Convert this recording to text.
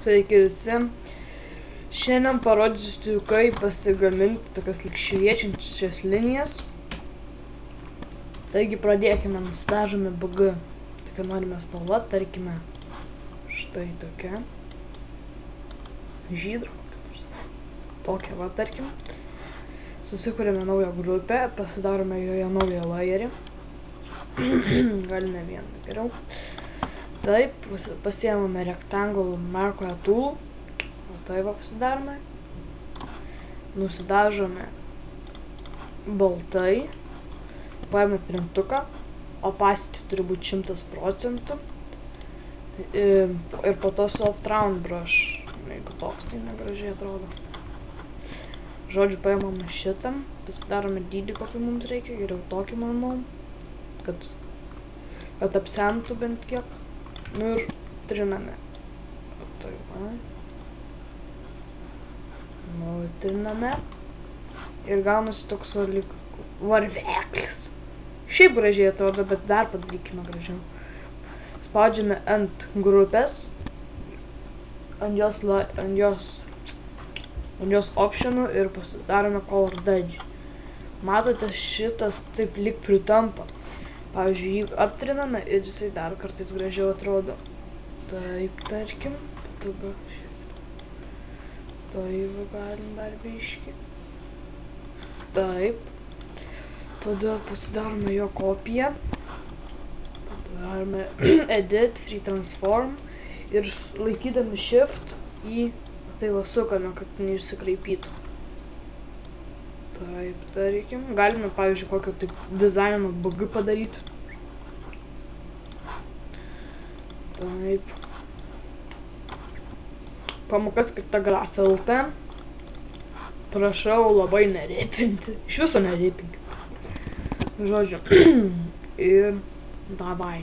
Sveiki visi. Šiandien parodysiu, kaip pasigaminti tokias lyg šviečiančias linijas. Taigi pradėkime, nusidažome BG. Tokia norime spalva, tarkime, štai tokia. Žydro. Tokia va, tarkim. Susikūrėme naują grupę, pasidarome joje naują layerį. Galime vieną geriau. Taip, pasiėmame Rectangle Marker Tool. O tai va pasidarome. Nusidažome baltai. Paėmė printuką. Opacity turi būti 100%. Ir po to Soft Round Brush. Jeigu toks, tai negražiai atrodo. Žodžiu, paėmame šitą. Pasidarome dydį, kokį mums reikia. Geriau tokį, manau. Kad apsemtų bent kiek. Nu ir triname. O tai va. Nu, triname. Ir gaunasi toks lyg varveklis. Šiaip gražiai atrodo, bet dar padarykime gražiau. Spaudžiame ant grupės. Ant jos optionų ir pasidarome Color Dodge. Matote, šitas taip lyg pritampa. Pavyzdžiui, jį aptriname ir jisai dar kartais gražiau atrodo. Taip, tarkim. Tada taip, galim dar biškį. Taip. Tada pasidarome jo kopiją. Padarome Edit, Free Transform. Ir laikydami Shift į tai va sukame, kad neišsikraipytų. Taip, tarkim. Galime, pavyzdžiui, kokio taip dizaino BG padaryti. Taip. Pamoka skirta Graph.lt. Prašau labai nerėpinti. Iš viso nerėpinti. Žodžiu. Ir davai.